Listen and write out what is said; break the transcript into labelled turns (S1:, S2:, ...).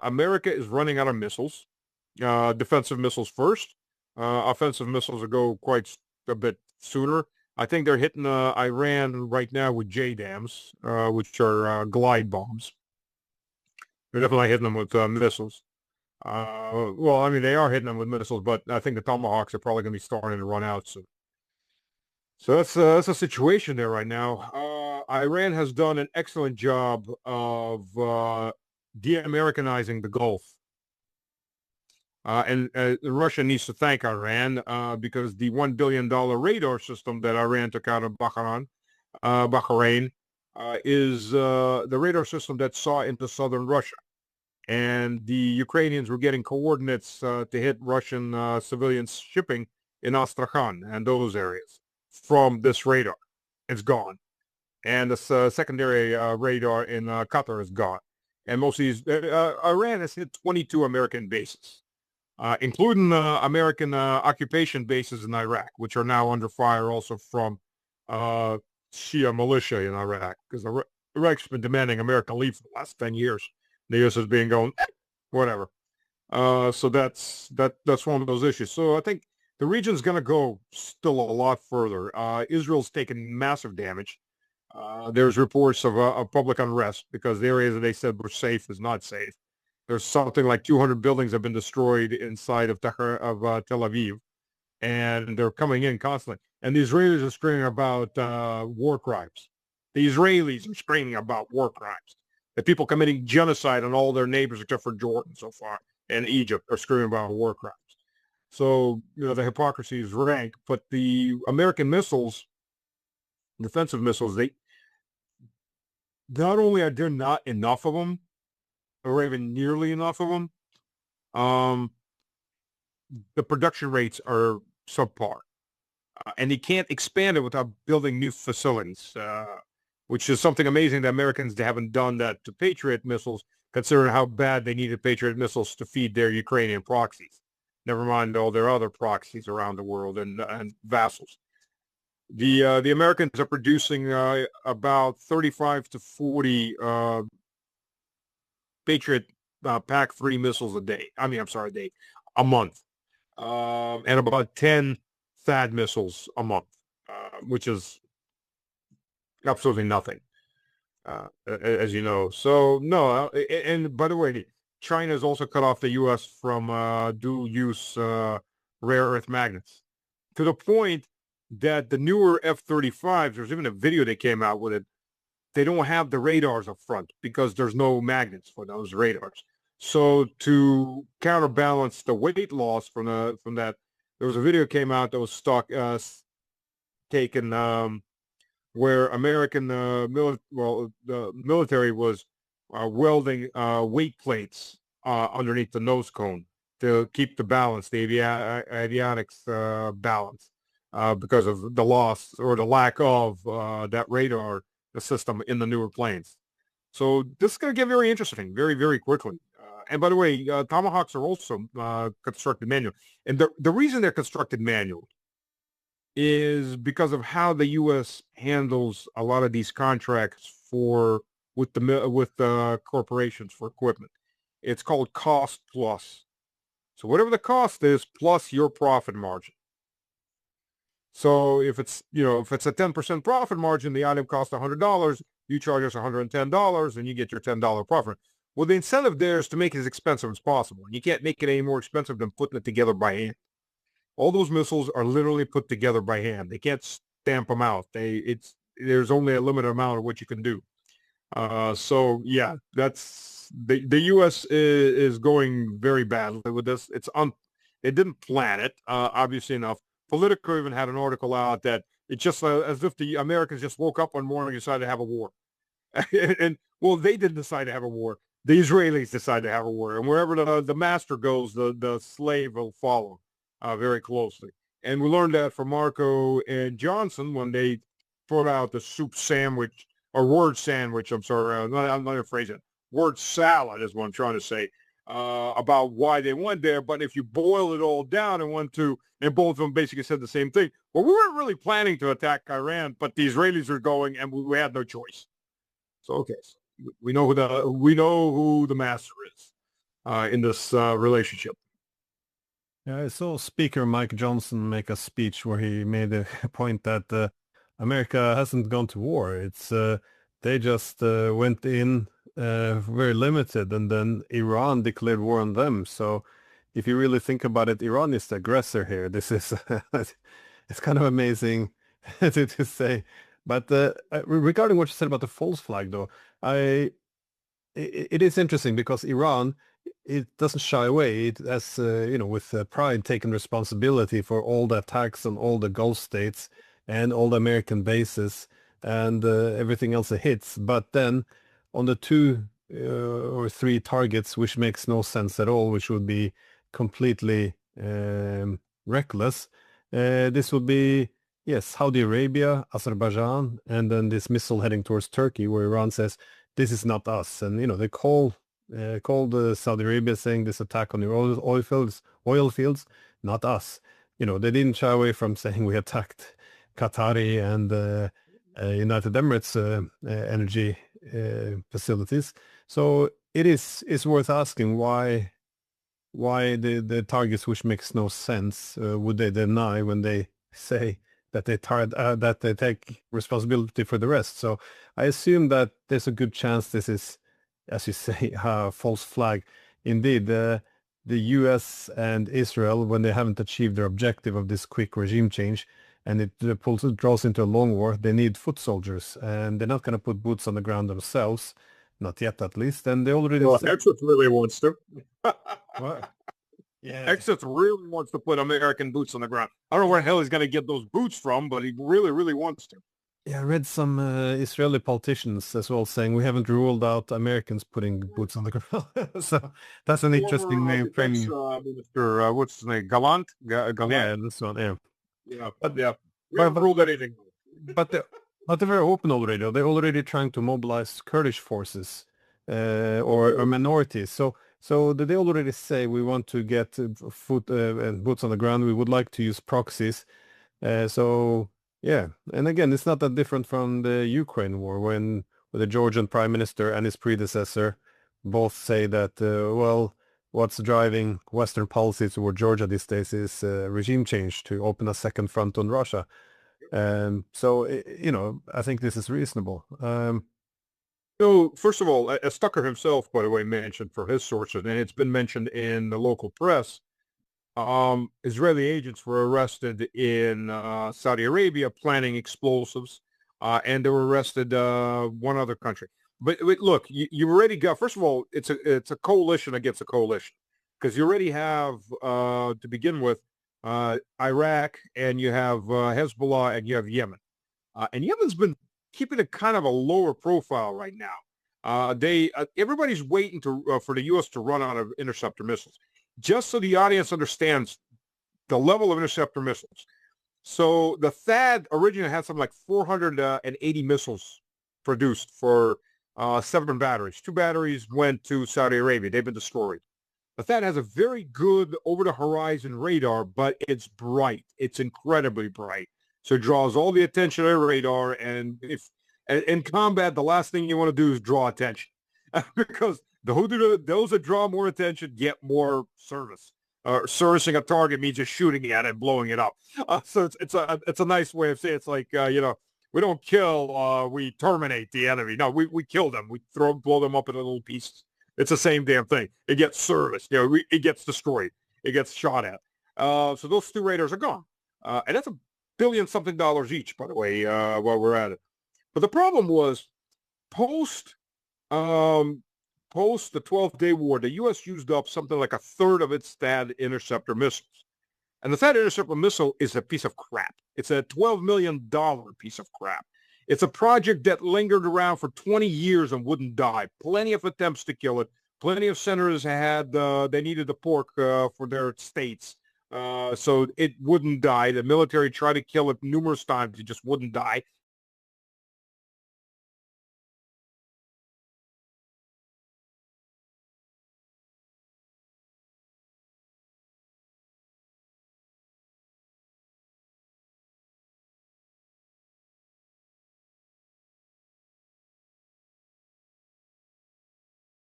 S1: America is running out of missiles. Defensive missiles first. Offensive missiles will go quite a bit sooner. I think they're hitting Iran right now with JDAMs, which are glide bombs. They're definitely hitting them with missiles. Well, I mean, they are hitting them with missiles, but I think the Tomahawks are probably going to be starting to run out soon. So that's a situation there right now. Iran has done an excellent job of de-Americanizing the Gulf. And Russia needs to thank Iran because the $1 billion radar system that Iran took out of Bahrain is the radar system that saw into southern Russia. And the Ukrainians were getting coordinates to hit Russian civilian shipping in Astrakhan and those areas from this radar. It's gone. And this secondary radar in Qatar is gone. And most of these, Iran has hit 22 American bases, including American occupation bases in Iraq, which are now under fire also from Shia militia in Iraq, because Iraq's been demanding American leave for the last 10 years. The U.S. has been going, whatever. So that's one of those issues. So I think the region's going to go still a lot further. Israel's taken massive damage. There's reports of public unrest because the areas that they said were safe is not safe. There's something like 200 buildings have been destroyed inside of Tel Aviv, and they're coming in constantly. And the Israelis are screaming about war crimes. The Israelis are screaming about war crimes. The people committing genocide on all their neighbors except for Jordan so far and Egypt are screaming about war crimes. So, the hypocrisy is rank, but the American missiles, defensive missiles, they not only are there not enough of them, or even nearly enough of them, the production rates are subpar. And they can't expand it without building new facilities, which is something amazing that Americans haven't done that to Patriot missiles, considering how bad they needed Patriot missiles to feed their Ukrainian proxies. Never mind all their other proxies around the world and vassals. The Americans are producing about 35 to 40 Patriot PAC-3 missiles a day. A month. And about 10 THAAD missiles a month, which is absolutely nothing, as you know. So, no, and by the way, China has also cut off the U.S. from dual-use rare earth magnets, to the point that the newer F-35s, there's even a video they came out with it, they don't have the radars up front because there's no magnets for those radars. So to counterbalance the weight loss from that, there was a video came out that was taken where American the military was welding weight plates underneath the nose cone to keep the balance, the avionics balance, because of the loss or the lack of that radar system in the newer planes. So this is going to get very interesting very, very quickly. And by the way, Tomahawks are also constructed manual. And the reason they're constructed manual is because of how the U.S. handles a lot of these contracts with the corporations for equipment. It's called cost plus. So whatever the cost is, plus your profit margin. So if it's a 10% profit margin, the item costs $100, you charge us $110, and you get your $10 profit. Well, the incentive there is to make it as expensive as possible. And you can't make it any more expensive than putting it together by hand. All those missiles are literally put together by hand. They can't stamp them out. There's only a limited amount of what you can do. So yeah, that's the U.S. is going very badly with this. It didn't plan it, obviously enough. Politico even had an article out that it's just as if the Americans just woke up one morning and decided to have a war. and well, they didn't decide to have a war. The Israelis decided to have a war. And wherever the master goes, the slave will follow very closely. And we learned that from Marco and Johnson when they put out the soup sandwich, or word sandwich, I'm sorry, I'm not going to phrase it. Word salad is what I'm trying to say, about why they went there. But if you boil it all down and both of them basically said the same thing. Well, we weren't really planning to attack Iran, but the Israelis were going, and we had no choice. So, okay, so we know who the master is. in this relationship.
S2: Yeah, I saw Speaker Mike Johnson make a speech where he made a point that America hasn't gone to war. It's they just went in very limited, and then Iran declared war on them. So if you really think about it, Iran is the aggressor here. This is it's kind of amazing to say. But regarding what you said about the false flag, though, I it is interesting because Iran, it doesn't shy away. It has, with pride taken responsibility for all the attacks on all the Gulf states and all the American bases and everything else it hits. But then on the two or three targets, which makes no sense at all, which would be completely reckless, this would be, yes, Saudi Arabia, Azerbaijan, and then this missile heading towards Turkey, where Iran says, this is not us. And, they called Saudi Arabia saying this attack on the oil fields, not us. They didn't shy away from saying we attacked Qatari and United Emirates energy facilities. So it's worth asking why the targets, which makes no sense, would they deny when they say that they take responsibility for the rest. So I assume that there's a good chance this is, as you say, a false flag. Indeed, the U.S. and Israel, when they haven't achieved their objective of this quick regime change, and it draws into a long war, they need foot soldiers, and they're not going to put boots on the ground themselves, not yet at least. And they already
S1: Well, Exit really wants to.
S2: What? Yeah.
S1: Exit really wants to put American boots on the ground. I don't know where the hell he's going to get those boots from, but he really, really wants to.
S2: Yeah, I read some Israeli politicians as well saying we haven't ruled out Americans putting boots on the ground. So that's an interesting name framing.
S1: Minister, what's his name? Gallant? Gallant?
S2: Yeah, this one, yeah.
S1: Yeah, but yeah. We haven't ruled anything.
S2: But they're very open already. They're already trying to mobilize Kurdish forces or minorities. So they already say we want to get foot and boots on the ground. We would like to use proxies. So yeah, and again, it's not that different from the Ukraine war when the Georgian prime minister and his predecessor both say that well, what's driving Western policy toward Georgia these days is regime change to open a second front on Russia. So I think this is reasonable.
S1: So, first of all, as Tucker himself, by the way, mentioned for his sources, and it's been mentioned in the local press, Israeli agents were arrested in Saudi Arabia planning explosives, and they were arrested one other country. But look, you already got, first of all, it's a coalition against a coalition, because you already have, to begin with, Iraq, and you have Hezbollah, and you have Yemen. And Yemen's been keeping a kind of a lower profile right now. Everybody's waiting for the U.S. to run out of interceptor missiles. Just so the audience understands the level of interceptor missiles. So the THAAD originally had something like 480 missiles produced for 7 batteries. 2 batteries went to Saudi Arabia. They've been destroyed. The THAAD has a very good over-the-horizon radar, but it's bright. It's incredibly bright. So it draws all the attention of the radar, and if in combat, the last thing you want to do is draw attention, because those that draw more attention get more service. Servicing a target means just shooting at it and blowing it up. So it's a nice way of saying it's like we don't kill, we terminate the enemy. No, we kill them. We blow them up into little pieces. It's the same damn thing. It gets serviced. It gets destroyed. It gets shot at. So those 2 radars are gone, and that's $1 billion something each, by the way, while we're at it. But the problem was post the 12th-day war, the U.S. used up something like 1/3 of its THAAD interceptor missiles. And the THAAD interceptor missile is a piece of crap. It's a $12 million piece of crap. It's a project that lingered around for 20 years and wouldn't die. Plenty of attempts to kill it. Plenty of senators had, they needed the pork for their states. So it wouldn't die. The military tried to kill it numerous times. It just wouldn't die.